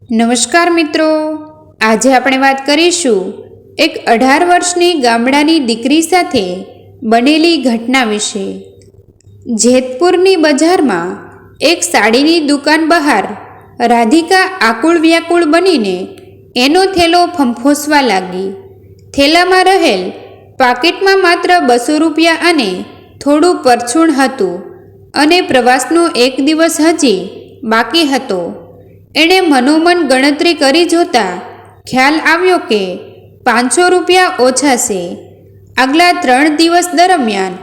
નમસ્કાર મિત્રો, આજે આપણે વાત કરીશું એક 18 વર્ષની ગામડાની દીકરી સાથે બનેલી ઘટના વિશે। જેતપુરની બજારમાં એક સાડીની દુકાન બહાર રાધિકા આકુળ વ્યાકુળ બનીને એનો થેલો ફંફોસવા લાગી। થેલામાં રહેલ પાકીટમાં માત્ર 200 રૂપિયા અને થોડું પરછુણ હતું અને પ્રવાસનો એક દિવસ હજી બાકી હતો। એણે મનોમન ગણતરી કરી જોતા ખ્યાલ આવ્યો કે 500 રૂપિયા ઓછા છે। આગલા 3 દિવસ દરમિયાન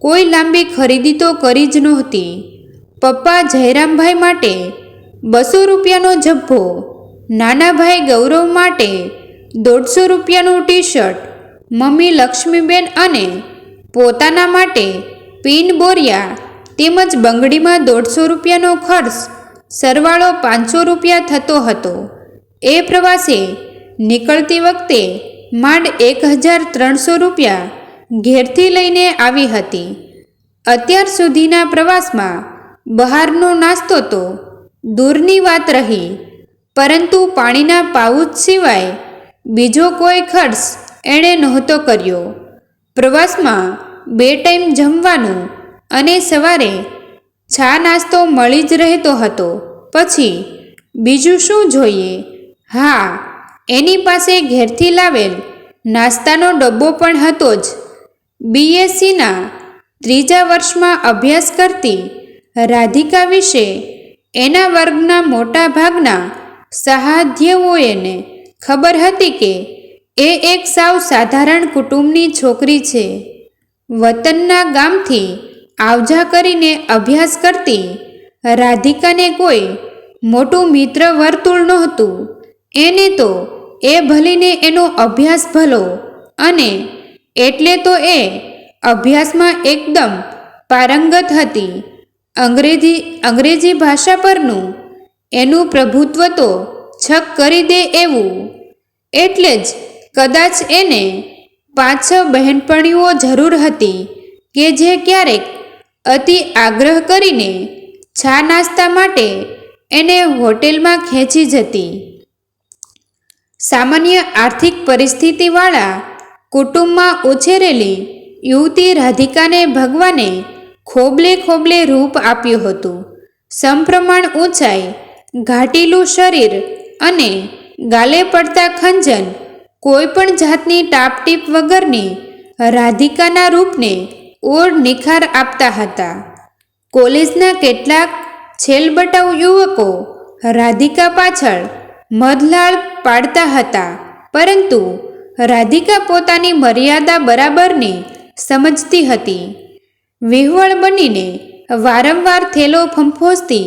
કોઈ લાંબી ખરીદી તો કરી જ નહોતી। પપ્પા જયરામભાઈ માટે 200 રૂપિયાનો જભ્ભો, નાના ભાઈ ગૌરવ માટે 150 રૂપિયાનું ટી શર્ટ, મમ્મી લક્ષ્મીબેન અને પોતાના માટે પીન બોરિયા તેમજ બંગડીમાં 150 રૂપિયાનો ખર્ચ, સરવાળો 500 રૂપિયા થતો હતો। એ પ્રવાસે નીકળતી વખતે માંડ 1300 રૂપિયા ઘેરથી લઈને આવી હતી। અત્યાર સુધીના પ્રવાસમાં બહારનો નાસ્તો તો દૂરની વાત રહી, પરંતુ પાણીના પાઉચ સિવાય બીજો કોઈ ખર્ચ એણે નહોતો કર્યો। પ્રવાસમાં 2 ટાઈમ જમવાનું અને સવારે ચા નાસ્તો મળી જ રહેતો હતો, પછી બીજું શું જોઈએ? હા, એની પાસે ઘેરથી લાવેલ નાસ્તાનો ડબ્બો પણ હતો જ। BScના 3જા વર્ષમાં અભ્યાસ કરતી રાધિકા વિશે એના વર્ગના મોટા ભાગના સહાધ્યઓને ખબર હતી કે એ એક સાવ સાધારણ કુટુંબની છોકરી છે। વતનના ગામથી આવજા કરીને અભ્યાસ કરતી રાધિકાને કોઈ મોટું મિત્ર વર્તુળ નહોતું। એને તો એ ભલીને એનો અભ્યાસ ભલો, અને એટલે તો એ અભ્યાસમાં એકદમ પારંગત હતી। અંગ્રેજી ભાષા પરનું એનું પ્રભુત્વ તો છક કરી દે એવું। એટલે જ કદાચ એને 5-6 બહેનપણીઓ જરૂર હતી કે જે ક્યારેક અતિ આગ્રહ કરીને ચા નાસ્તા માટે એને હોટેલમાં ખેંચી જતી। સામાન્ય આર્થિક પરિસ્થિતિવાળા કુટુંબમાં ઉછરેલી યુવતી રાધિકાને ભગવાને ખોબલે ખોબલે રૂપ આપ્યું હતું। સમપ્રમાણ ઊંચાઈ, ઘાટીલું શરીર અને ગાલે પડતા ખંજન કોઈ પણ જાતની ટાપટીપ વગરની રાધિકાના રૂપને ઓર નિખાર આપતા હતા। કોલેજના કેટલાક છેલબટાઉ યુવકો રાધિકા પાછળ મધલાળ પાડતા હતા, પરંતુ રાધિકા પોતાની મર્યાદા બરાબરની સમજતી હતી। વિહવળ બનીને વારંવાર થેલો ફંફોસતી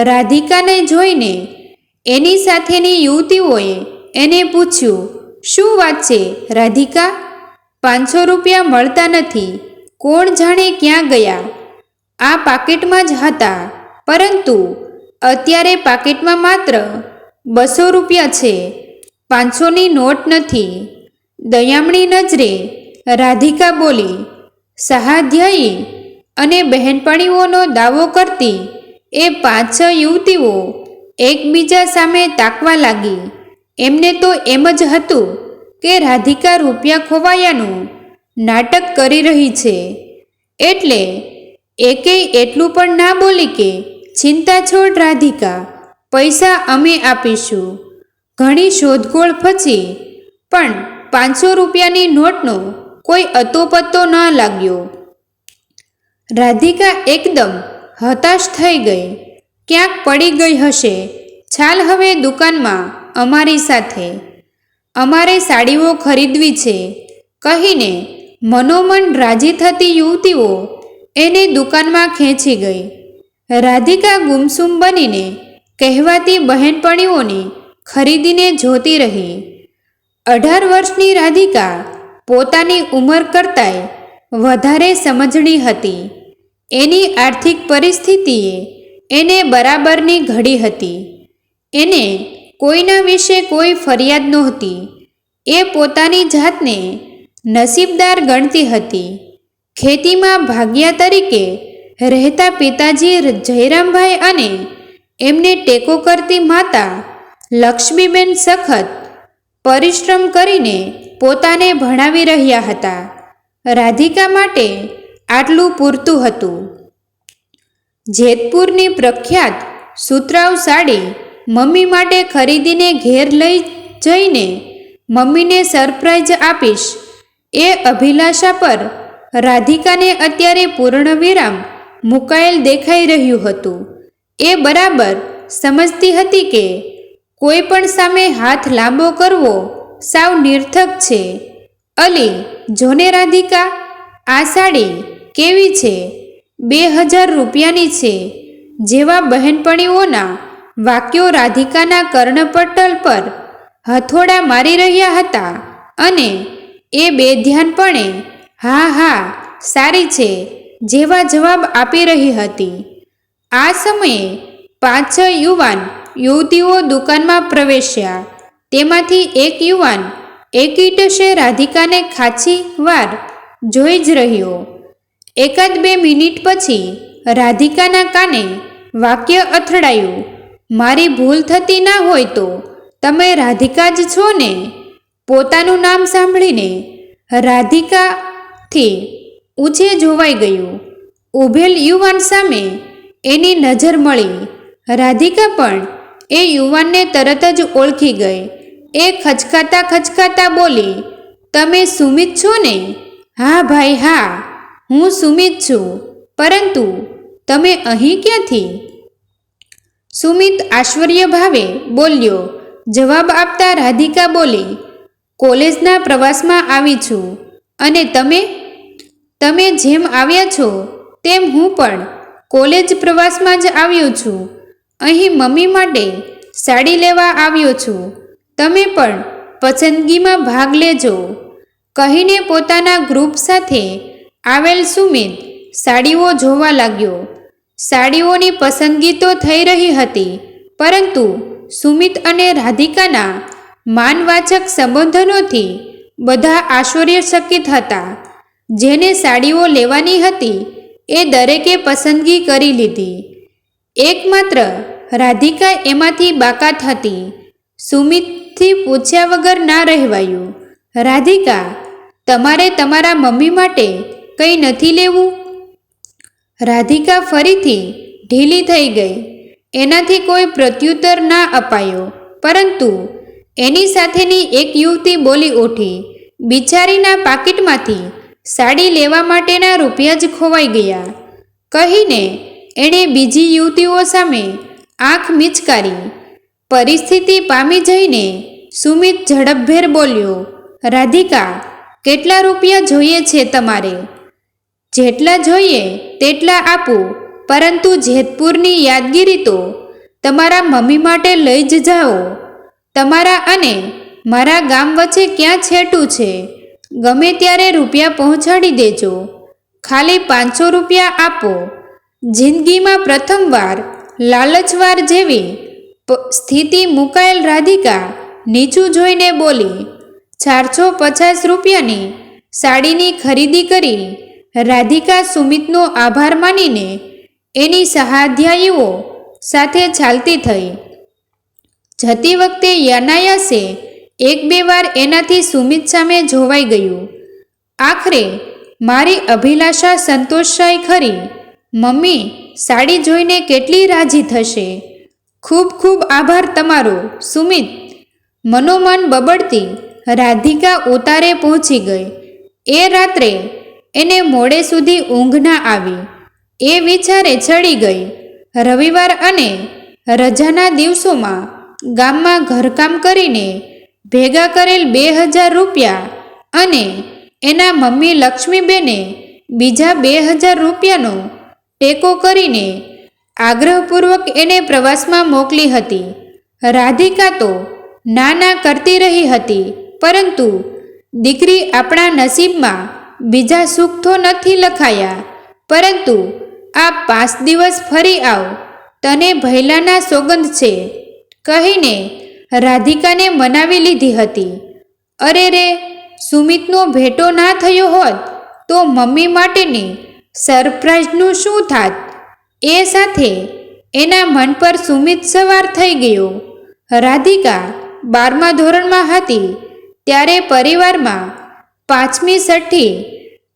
રાધિકાને જોઈને એની સાથેની યુવતીઓએ એને પૂછ્યું, શું વાત છે રાધિકા? 500 રૂપિયા મળતા નથી, કોણ જાણે ક્યાં ગયા? આ પાકીટમાં જ હતા, પરંતુ અત્યારે પાકીટમાં માત્ર 200 રૂપિયા છે, 500ની નોટ નથી। દયામણી નજરે રાધિકા બોલી। સહાધ્યાયી અને બહેનપણીઓનો દાવો કરતી એ 5-6 યુવતીઓ એકબીજા સામે તાકવા લાગી। એમને તો એમ જ હતું કે રાધિકા રૂપિયા ખોવાયાનું નાટક કરી રહી છે, એટલે એકેય એટલું પણ ના બોલી કે ચિંતા છોડ રાધિકા, પૈસા અમે આપીશું। ઘણી શોધખોળ પછી પણ 500 રૂપિયાની નોટનો કોઈ અતોપત્તો ન લાગ્યો। રાધિકા એકદમ હતાશ થઈ ગઈ। ક્યાંક પડી ગઈ હશે, ચાલ હવે દુકાનમાં અમારી સાથે, અમારે સાડીઓ ખરીદવી છે કહીને મનોમન રાજી થતી યુવતીઓ એને દુકાનમાં ખેંચી ગઈ। રાધિકા ગુમસુમ બનીને કહેવાતી બહેનપણીઓની ખરીદીને જોતી રહી। 18 વર્ષની રાધિકા પોતાની ઉંમર કરતાંય વધારે સમજણી હતી। એની આર્થિક પરિસ્થિતિએ એને બરાબરની ઘડી હતી। એને કોઈના વિશે કોઈ ફરિયાદ નહોતી। એ પોતાની જાતને નસીબદાર ગણતી હતી। ખેતીમાં ભાગિયા તરીકે રહેતા પિતાજી જયરામભાઈ અને એમને ટેકો કરતી માતા લક્ષ્મીબેન સખત પરિશ્રમ કરીને પોતાને ભણાવી રહ્યા હતા. રાધિકા માટે આટલું પૂરતું હતું. જેતપુરની પ્રખ્યાત સુતરાઉ સાડી મમ્મી માટે ખરીદીને ઘેર લઈ જઈને મમ્મીને સરપ્રાઈઝ આપીશ એ અભિલાષા પર રાધિકાને અત્યારે પૂર્ણ વિરામ મુકાયેલ દેખાઈ રહ્યું હતું. એ બરાબર સમજતી હતી કે કોઈ પણ સામે હાથ લાંબો કરવો સાવ નિર્થક છે. અલી જોને રાધિકા, આ સાડી કેવી છે? 2000 રૂપિયાની છે જેવા બહેનપણીઓના વાક્યો રાધિકાના કર્ણપટલ પર હથોડા મારી રહ્યા હતા અને એ બેધ્યાનપણે હા હા સારી છે જેવા જવાબ આપી રહી હતી. આ સમયે 5-6 યુવાન યુવતીઓ દુકાનમાં પ્રવેશ્યા. તેમાંથી એક યુવાન એકીટશે રાધિકાને ખાસી વાર જોઈ જ રહ્યો. 1-2 મિનિટ પછી રાધિકાના કાને વાક્ય અથડાયું, મારી ભૂલ થતી ના હોય તો તમે રાધિકા જ છો ને? પોતાનું નામ સાંભળીને રાધિકાથી ઊંચે જોવાઈ ગયું. ઊભેલ યુવાન સામે એની નજર મળી. રાધિકા પણ એ યુવાનને તરત જ ઓળખી ગઈ. એ ખચકાતા ખચકાતા બોલી, તમે સુમિત છો ને? હા ભાઈ હા, હું સુમિત છું, પરંતુ તમે અહીં ક્યાંથી? સુમિત આશ્ચર્ય ભાવે બોલ્યો. જવાબ આપતા રાધિકા બોલી, કોલેજના પ્રવાસમાં આવી છું. અને તમે જેમ આવ્યા છો તેમ હું પણ કોલેજ પ્રવાસમાં જ આવ્યો છું. અહીં મમ્મી માટે સાડી લેવા આવ્યો છું. તમે પણ પસંદગીમાં ભાગ લેજો. કહીને પોતાના ગ્રુપ સાથે આવેલ સુમિત સાડીઓ જોવા લાગ્યો. સાડીઓની પસંદગી તો થઈ રહી હતી, પરંતુ સુમિત અને રાધિકાના માનવાચક સંબોધનોથી બધા આશ્ચર્યચકિત હતા. જેને સાડીઓ લેવાની હતી એ દરેકે પસંદગી કરી લીધી. એકમાત્ર રાધિકા એમાંથી બાકાત હતી. સુમિતથી પૂછ્યા વગર ના રહેવાયું. રાધિકા, તમારે તમારા મમ્મી માટે કંઈ નથી લેવું? રાધિકા ફરીથી ઢીલી થઈ ગઈ. એનાથી કોઈ પ્રત્યુત્તર ના અપાયો, પરંતુ એની સાથેની એક યુવતી બોલી ઉઠી, બિચારીના પાકીટમાંથી સાડી લેવા માટેના રૂપિયા જ ખોવાઈ ગયા. કહીને એણે બીજી યુવતીઓ સામે આંખ મીચકારી. પરિસ્થિતિ પામી જઈને સુમિત ઝડપભેર બોલ્યો, રાધિકા, કેટલા રૂપિયા જોઈએ છે તમારે? જેટલા જોઈએ તેટલા આપું, પરંતુ જેતપુરની યાદગીરી તો તમારા મમ્મી માટે લઈ જ જાઓ. તમારા અને મારા ગામ વચ્ચે ક્યાં છેટું છે? ગમે ત્યારે રૂપિયા પહોંચાડી દેજો. ખાલી 500 રૂપિયા આપો. જિંદગીમાં પ્રથમવાર લાલચવાર જેવી સ્થિતિ મુકાયેલ રાધિકા નીચું જોઈને બોલી. 450 રૂપિયાની સાડીની ખરીદી કરી રાધિકા સુમિતનો આભાર માનીને એની સહાધ્યાયીઓ સાથે ચાલતી થઈ. જતી વખતે યનાયાસે 1-2 વાર એનાથી સુમિત સામે જોવાઈ ગયું. આખરે મારી અભિલાષા સંતોષાઈ ખરી. મમ્મી સાડી જોઈને કેટલી રાજી થશે. ખૂબ ખૂબ આભાર તમારો સુમિત. મનોમન બબડતી રાધિકા ઉતારે પહોંચી ગઈ. એ રાત્રે એને મોડે સુધી ઊંઘ ના આવી. એ વિચારે ચડી ગઈ, રવિવાર અને રજાના દિવસોમાં ગામમાં ઘરકામ કરીને ભેગા કરેલ 2000 રૂપિયા અને એના મમ્મી લક્ષ્મીબેને બીજા 2000 રૂપિયાનો ટેકો કરીને આગ્રહપૂર્વક એને પ્રવાસમાં મોકલી હતી. રાધિકા તો ના કરતી રહી હતી, પરંતુ દીકરી, આપણા નસીબમાં બીજા સુખ તો નથી લખાયા, પરંતુ આ 5 દિવસ ફરી આવ, તને ભૈલાના સોગંદ છે, કહીને રાધિકાને મનાવી લીધી હતી. અરે રે, સુમિતનો ભેટો ના થયો હોત તો મમ્મી માટેની સરપ્રાઈઝનું શું થાત? એ સાથે એના મન પર સુમિત સવાર થઈ ગયો. રાધિકા 12મા ધોરણમાં હતી ત્યારે પરિવારમાં 5મી 6ઠી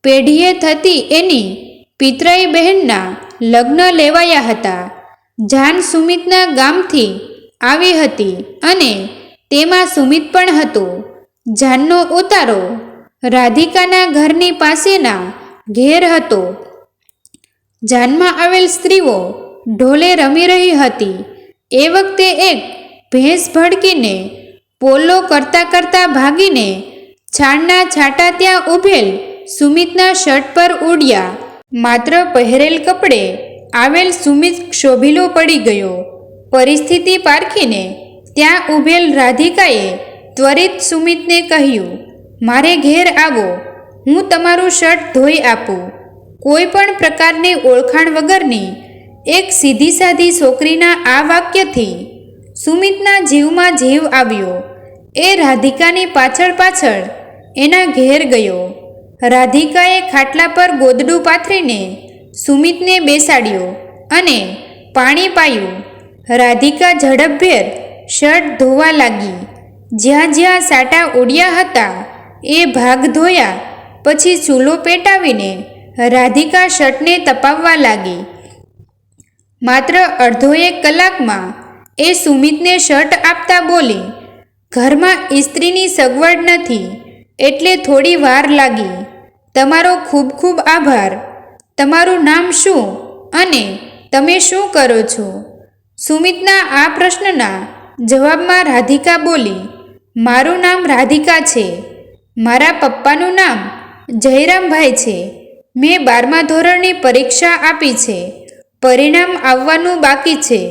પેઢીએ થતી એની પિતરાઈ બહેનના લગ્ન લેવાયા હતા. જાન સુમિતના ગામથી આવી હતી અને તેમાં સુમિત પણ હતો. જાનનો ઉતારો રાધિકાના ઘરની પાસેના ઘેર હતો. જાનમાં આવેલ સ્ત્રીઓ ઢોલે રમી રહી હતી. એ વખતે એક ભેંસ ભડકીને પોલો કરતાં કરતાં ભાગીને છાણના છાંટા ત્યાં ઊભેલ સુમિતના શર્ટ પર ઉડ્યા. માત્ર પહેરેલ કપડે આવેલ સુમિત ક્ષોભીલો પડી ગયો. પરિસ્થિતિ પારખીને ત્યાં ઊભેલ રાધિકાએ ત્વરિત સુમિતને કહ્યું, મારે ઘેર આવો, હું તમારું શર્ટ ધોઈ આપું. કોઈ પણ પ્રકારની ઓળખાણ વગરની એક સીધી સાદી છોકરીના આ વાક્યથી સુમિતના જીવમાં જીવ આવ્યો. એ રાધિકાની પાછળ પાછળ એના ઘેર ગયો. રાધિકાએ ખાટલા પર ગોદડું પાથરીને સુમિતને બેસાડ્યો અને પાણી પાયું. રાધિકા ઝડપભેર શર્ટ ધોવા લાગી. જ્યાં જ્યાં સાટા ઉડ્યા હતા એ ભાગ ધોયા. પછી ચૂલો પેટાવીને રાધિકા શર્ટને તપાવવા લાગી. માત્ર અડધો 1 કલાકમાં એ સુમિતને શર્ટ આપતા બોલી, ઘરમાં ઇસ્ત્રીની સગવડ નથી એટલે થોડી વાર લાગી. તમારો ખૂબ ખૂબ આભાર. તમારું નામ શું અને તમે શું કરો છો? સુમિતના આ પ્રશ્નના જવાબમાં રાધિકા બોલી, મારું નામ રાધિકા છે. મારા પપ્પાનું નામ જયરામભાઈ છે. મેં 12મા ધોરણની પરીક્ષા આપી છે. પરિણામ આવવાનું બાકી છે.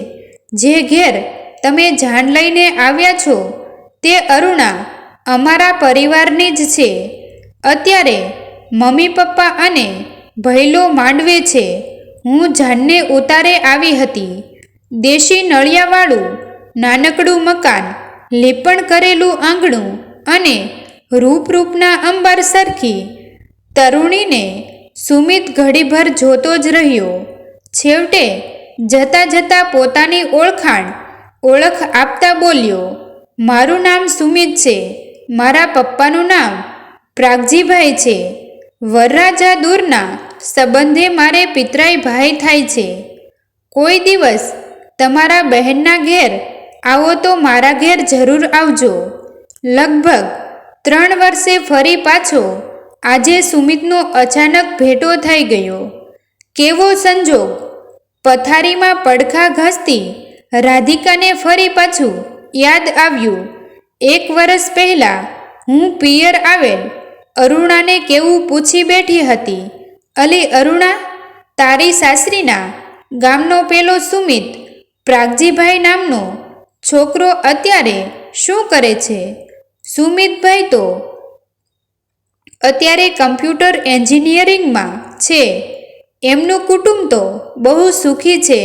જે ઘેર તમે જાન લઈને આવ્યા છો તે અરુણા અમારા પરિવારની જ છે. અત્યારે મમ્મી પપ્પા અને ભૈલો માંડવે છે. હું જાનને ઉતારે આવી હતી. દેશી નળિયાવાળું નાનકડું મકાન, લીપણ કરેલું આંગણું અને રૂપરૂપના અંબાર સરખી તરુણીને સુમિત ઘડીભર જોતો જ રહ્યો. છેવટે જતાં જતાં પોતાની ઓળખ આપતા બોલ્યો, મારું નામ સુમિત છે. મારા પપ્પાનું નામ પ્રાગજીભાઈ છે. વરરાજા દૂરના સંબંધે મારે પિતરાઈ ભાઈ થાય છે. કોઈ દિવસ તમારા બહેનના ઘેર આવો તો મારા ઘેર જરૂર આવજો. લગભગ 3 વર્ષે ફરી પાછો આજે સુમિતનો અચાનક ભેટો થઈ ગયો. કેવો સંજોગ! પથારીમાં પડખા ઘસતી રાધિકાને ફરી પાછું યાદ આવ્યું. 1 વર્ષ પહેલાં હું પિયર આવેલ અરુણાને કેવું પૂછી બેઠી હતી, અલી અરુણા, તારી સાસરીના ગામનો પેલો સુમિત, પ્રાગજીભાઈ નામનો છોકરો અત્યારે શું કરે છે? સુમિતભાઈ તો અત્યારે કમ્પ્યુટર એન્જિનિયરિંગમાં છે. એમનું કુટુંબ તો બહુ સુખી છે.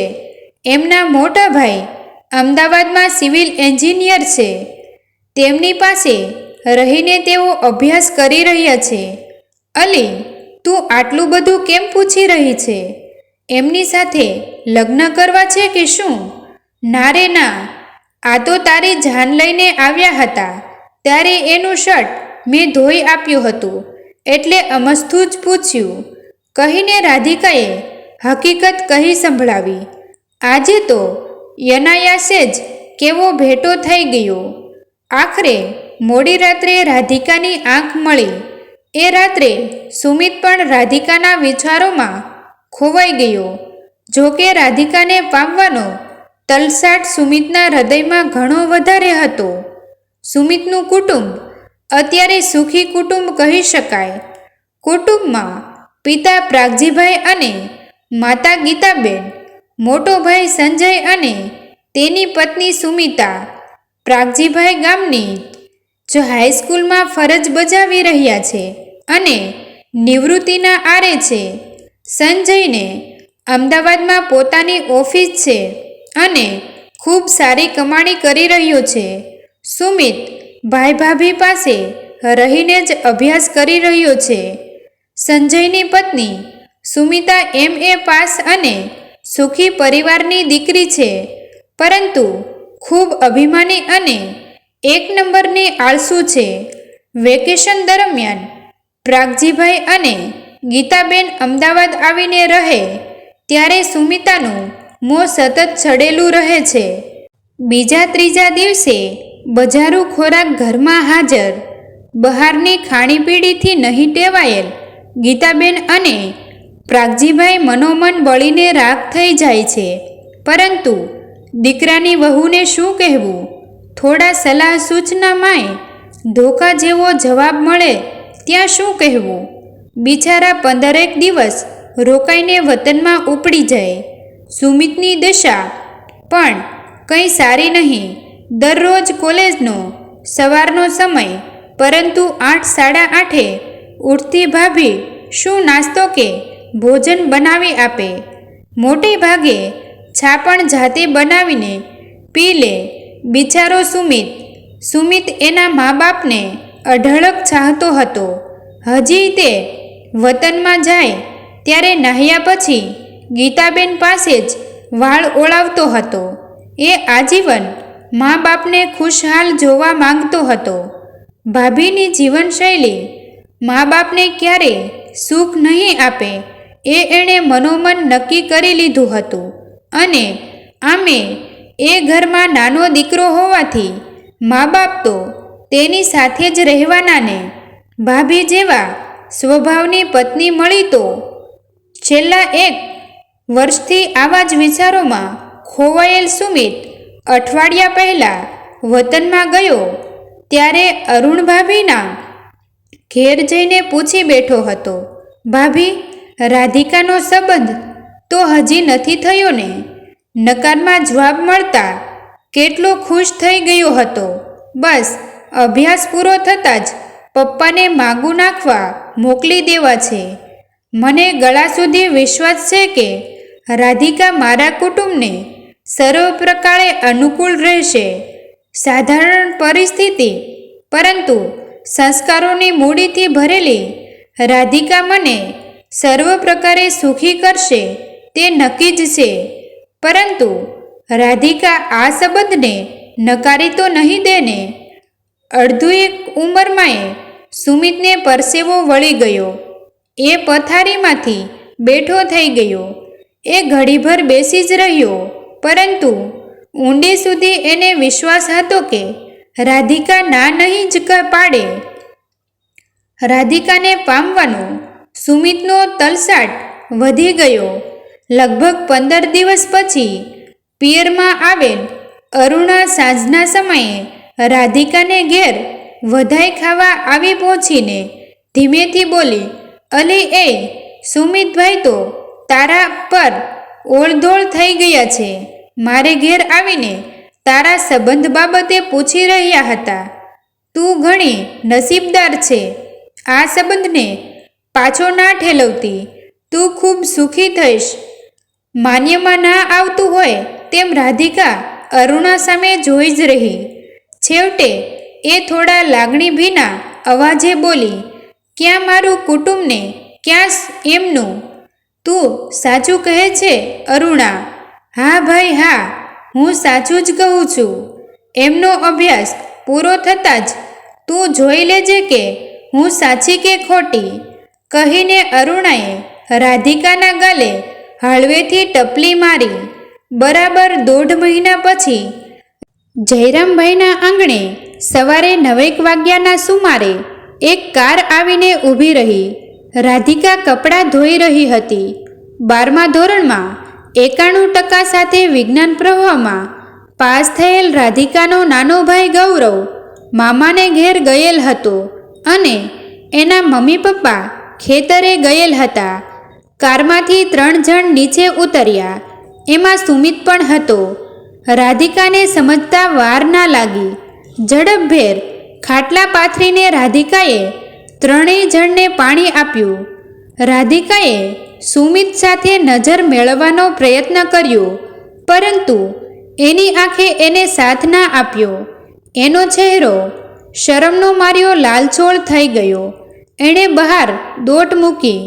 એમના મોટા ભાઈ અમદાવાદમાં સિવિલ એન્જિનિયર છે. તેમની પાસે રહીને તેઓ અભ્યાસ કરી રહ્યા છે. અલી, તું આટલું બધું કેમ પૂછી રહી છે? એમની સાથે લગ્ન કરવા છે કે શું? ના રે ના, આ તો તારી જાન લઈને આવ્યા હતા ત્યારે એનું શર્ટ મેં ધોઈ આપ્યું હતું એટલે અમસ્તું જ પૂછ્યું, કહીને રાધિકાએ હકીકત કહી સંભળાવી. આજે તો યનાયાસે જ કેવો ભેટો થઈ ગયો. આખરે મોડી રાત્રે રાધિકાની આંખ મળી. એ રાત્રે સુમિત પણ રાધિકાના વિચારોમાં ખોવાઈ ગયો. જોકે રાધિકાને પામવાનો તલસાટ સુમિતના હૃદયમાં ઘણો વધારે હતો. સુમિતનું કુટુંબ અત્યારે સુખી કુટુંબ કહી શકાય. કુટુંબમાં પિતા પ્રાગજીભાઈ અને માતા ગીતાબેન, મોટો ભાઈ સંજય અને તેની પત્ની સુમિતા. પ્રાગજીભાઈ ગામની જ હાઈસ્કૂલમાં ફરજ બજાવી રહ્યા છે અને નિવૃત્તિના આરે છે. સંજયને અમદાવાદમાં પોતાની ઓફિસ છે અને ખૂબ સારી કમાણી કરી રહ્યો છે. સુમિત ભાઈ ભાભી પાસે રહીને જ અભ્યાસ કરી રહ્યો છે. સંજયની પત્ની સુમિતા MA પાસ અને સુખી પરિવારની દીકરી છે. પરંતુ ખૂબ અભિમાની અને એક નંબરની આળસુ છે. વેકેશન દરમિયાન પ્રાગજીભાઈ અને ગીતાબેન અમદાવાદ આવીને રહે ત્યારે સુમિતાનું મોં સતત ચડેલું રહે છે. બીજા ત્રીજા દિવસે બજારું ખોરાક ઘરમાં હાજર. બહારની ખાણીપીણીથી નહીં ટેવાયેલ ગીતાબેન અને પ્રાગજીભાઈ મનોમન બળીને રાખ થઈ જાય છે. પરંતુ દીકરાની વહુને શું કહેવું? થોડા સલાહ સૂચનામાંય ધોકા જેવો જવાબ મળે ત્યાં શું કહેવું? બિચારા 15 દિવસ રોકાઈને વતનમાં ઉપડી જાય. સુમિતની દશા પણ કંઈ સારી નહીં. દરરોજ કોલેજનો સવારનો સમય, પરંતુ 8:30 ઉઠતી ભાભી શું નાસ્તો કે ભોજન બનાવી આપે. મોટે ભાગે ચા પણ જાતે બનાવીને પી લે બિચારો સુમિત એના મા બાપને અઢળક ચાહતો હતો. હજી તે વતનમાં જાય ત્યારે નાહ્યા પછી ગીતાબેન પાસે જ વાળ ઓળાવતો હતો. એ આજીવન મા બાપને ખુશહાલ જોવા માંગતો હતો. ભાભીની જીવનશૈલી મા બાપને ક્યારે સુખ નહીં આપે એ એણે મનોમન નક્કી કરી લીધું હતું. અને આમે એ ઘરમાં નાનો દીકરો હોવાથી મા બાપ તો તેની સાથે જ રહેવાના ને. ભાભી જેવા સ્વભાવની પત્ની મળી તો. છેલ્લા 1 વર્ષથી આવા જ વિચારોમાં ખોવાયેલ સુમિત અઠવાડિયા પહેલાં વતનમાં ગયો ત્યારે અરુણ ભાભીના ઘેર જઈને પૂછી બેઠો હતો, ભાભી, રાધિકાનો સંબંધ તો હજી નથી થયો ને? નકારમાં જવાબ મળતા કેટલો ખુશ થઈ ગયો હતો. બસ અભ્યાસ પૂરો થતાં જ પપ્પાને માગું નાખવા મોકલી દેવા છે. મને ગળા સુધી વિશ્વાસ છે કે રાધિકા મારા કુટુંબને સર્વ પ્રકારે અનુકૂળ રહેશે. સાધારણ પરિસ્થિતિ પરંતુ સંસ્કારોની મૂડીથી ભરેલી રાધિકા મને સર્વ પ્રકારે સુખી કરશે તે નક્કી જ છે. પરંતુ રાધિકા આ સંબંધને નકારી તો નહીં દે ને? અડધી ઉંમરમાંય સુમિતને પરસેવો વળી ગયો. એ પથારીમાંથી બેઠો થઈ ગયો. એ ઘડીભર બેસી જ રહ્યો, પરંતુ ઊંડી સુધી એને વિશ્વાસ હતો કે રાધિકા ના નહીં જ પાડે. રાધિકાને પામવાનો સુમિતનો તલસાટ વધી ગયો. લગભગ 15 દિવસ પછી પિયરમાં આવેલ અરુણા સાંજના સમયે રાધિકાને ઘેર વધાઈ ખાવા આવી પહોંચીને ધીમેથી બોલી, અલી એ સુમિતભાઈ તો તારા પર ઓળધોળ થઈ ગયા છે. મારે ઘેર આવીને તારા સંબંધ બાબતે પૂછી રહ્યા હતા. તું ઘણી નસીબદાર છે. આ સંબંધને પાછો ના ઠેલવતી. તું ખૂબ સુખી થઈશ. માન્યમાં ના આવતું હોય તેમ રાધિકા અરુણા સામે જોઈ જ રહી. છેવટે એ થોડા લાગણીભીના અવાજે બોલી, ક્યાં મારું કુટુંબ ને ક્યાં એમનું? તું સાચું કહે છે અરુણા? હા ભાઈ હા, હું સાચું જ કહું છું. એમનો અભ્યાસ પૂરો થતાં જ તું જોઈ લેજે કે હું સાચી કે ખોટી, કહીને અરુણાએ રાધિકાના ગાલે હળવેથી ટપલી મારી. બરાબર 1.5 મહિના પછી જયરામભાઈના આંગણે સવારે 9 વાગ્યાના સુમારે એક કાર આવીને ઊભી રહી. રાધિકા કપડાં ધોઈ રહી હતી. 12મા ધોરણમાં 91% સાથે વિજ્ઞાન પ્રવાહમાં પાસ થયેલ રાધિકાનો નાનો ભાઈ ગૌરવ મામાને ઘેર ગયેલ હતો અને એના મમ્મી પપ્પા ખેતરે ગયેલ હતા. કારમાંથી 3 જણ નીચે ઉતર્યા. એમાં સુમિત પણ હતો. રાધિકાને સમજતા વાર ના લાગી. ઝડપભેર ખાટલા પાથરીને રાધિકાએ 3 જણને પાણી આપ્યું. રાધિકાએ સુમિત સાથે નજર મેળવવાનો પ્રયત્ન કર્યો, પરંતુ એની આંખે એને સાથ ના આપ્યો. એનો ચહેરો શરમનો માર્યો લાલચોળ થઈ ગયો. એણે બહાર દોટ મૂકી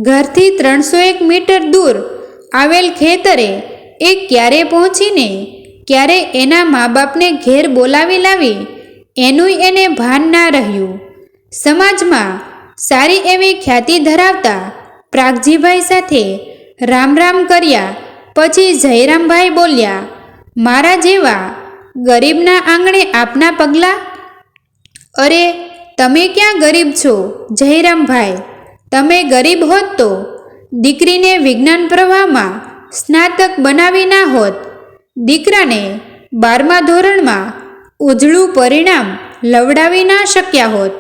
ઘરથી 301 મીટર દૂર આવેલ ખેતરે એ ક્યારે પહોંચીને ક્યારે એના મા બાપને ઘેર બોલાવી લાવી એનુંય એને ભાન ના રહ્યું. સમાજમાં સારી એવી ખ્યાતિ ધરાવતા પ્રાગજીભાઈ સાથે રામ રામ કર્યા પછી જયરામભાઈ બોલ્યા, મારા જેવા ગરીબના આંગણે આપના પગલાં? અરે તમે ક્યાં ગરીબ છો જયરામભાઈ? તમે ગરીબ હોત તો દીકરીને વિજ્ઞાન પ્રવાહમાં સ્નાતક બનાવી ના હોત, દીકરાને 12મા ધોરણમાં ઉજળું પરિણામ લવડાવી ના શક્યા હોત,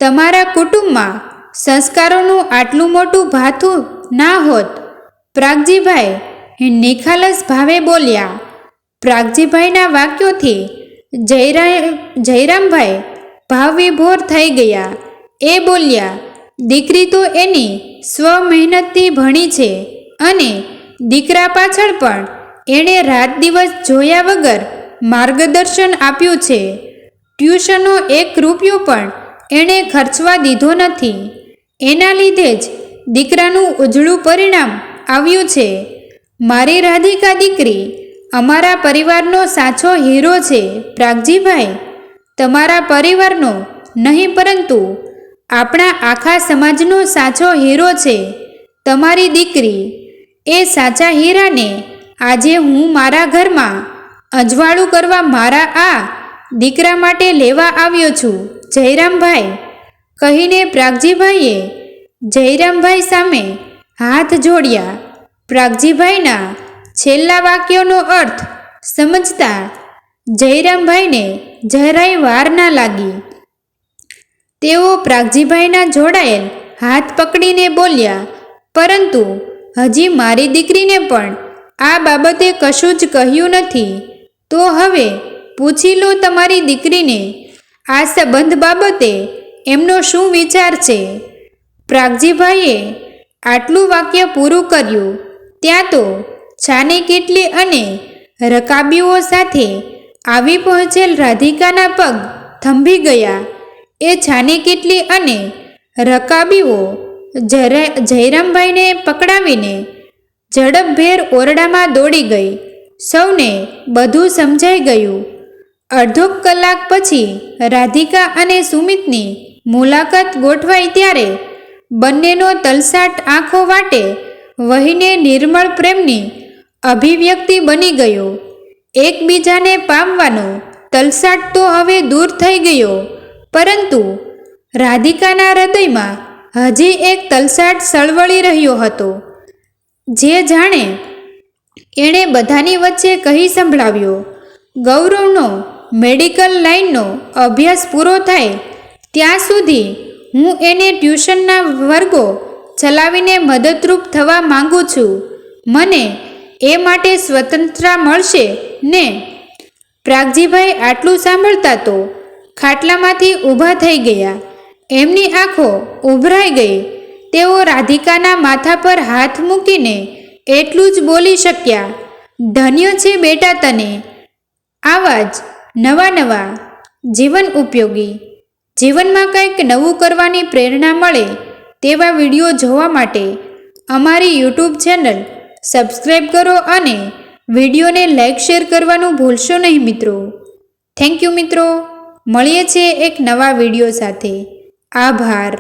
તમારા કુટુંબમાં સંસ્કારોનું આટલું મોટું ભાથું ના હોત. પ્રાગજીભાઈ નિખાલસ ભાવે બોલ્યા. પ્રાગજીભાઈના વાક્યોથી જયરામભાઈ ભાવવિભોર થઈ ગયા. એ બોલ્યા, દીકરી તો એની સ્વ મહેનતથી ભણી છે અને દીકરા પાછળ પણ એણે રાત દિવસ જોયા વગર માર્ગદર્શન આપ્યું છે. ટ્યુશનો 1 રૂપિયો પણ એણે ખર્ચવા દીધો નથી. એના લીધે જ દીકરાનું ઉજળું પરિણામ આવ્યું છે. મારી રાધિકા દીકરી અમારા પરિવારનો સાચો હીરો છે. પ્રાગજીભાઈ તમારા પરિવારનો નહીં પરંતુ આપણા આખા સમાજનો સાચો હીરો છે તમારી દીકરી. એ સાચા હીરાને આજે હું મારા ઘરમાં અજવાળું કરવા મારા આ દીકરા માટે લેવા આવ્યો છું જયરામભાઈ, કહીને પ્રાગજીભાઈએ જયરામભાઈ સામે હાથ જોડ્યા. પ્રાગજીભાઈના છેલ્લા વાક્યોનો અર્થ સમજતા જયરામભાઈને જરાય વાર ના લાગી. તેઓ પ્રાગજીભાઈના જોડાયેલ હાથ પકડીને બોલ્યા, પરંતુ હજી મારી દીકરીને પણ આ બાબતે કશું જ કહ્યું નથી. તો હવે પૂછી લો તમારી દીકરીને આ સંબંધ બાબતે એમનો શું વિચાર છે. પ્રાગજીભાઈએ આટલું વાક્ય પૂરું કર્યું ત્યાં તો છાની કીટલી અને રકાબીઓ સાથે આવી પહોંચેલ રાધિકાના પગ થંભી ગયા. એ છાની કીટલી અને રકાબીઓ જયરામભાઈને પકડાવીને ઝડપભેર ઓરડામાં દોડી ગઈ. સૌને બધું સમજાઈ ગયું. અડધો કલાક પછી રાધિકા અને સુમિતની મુલાકાત ગોઠવાઈ ત્યારે બંનેનો તલસાટ આંખો વાટે વહીને નિર્મળ પ્રેમની અભિવ્યક્તિ બની ગયો. એકબીજાને પામવાનો તલસાટ તો હવે દૂર થઈ ગયો, પરંતુ રાધિકાના હૃદયમાં હજી એક તલસાટ સળવળી રહ્યો હતો, જે જાણે એણે બધાની વચ્ચે કહી સંભળાવ્યો. ગૌરવનો મેડિકલ લાઇનનો અભ્યાસ પૂરો થાય ત્યાં સુધી હું એને ટ્યુશનના વર્ગો ચલાવીને મદદરૂપ થવા માંગુ છું. મને એ માટે સ્વતંત્રતા મળશે ને? પ્રાગજીભાઈ આટલું સાંભળતા તો ખાટલામાંથી ઊભા થઈ ગયા. એમની આંખો ઉભરાઈ ગઈ. તેઓ રાધિકાના માથા પર હાથ મૂકીને એટલું જ બોલી શક્યા, ધન્ય છે બેટા તને. આવા જ નવા જીવન ઉપયોગી, જીવનમાં કંઈક નવું કરવાની પ્રેરણા મળે તેવા વિડીયો જોવા માટે અમારી યુટ્યુબ ચેનલ સબસ્ક્રાઈબ કરો અને વિડીયોને લાઈક શેર કરવાનું ભૂલશો નહીં મિત્રો. થેન્ક યુ મિત્રો. મળીએ છીએ એક નવા વિડીયો સાથે. આભાર.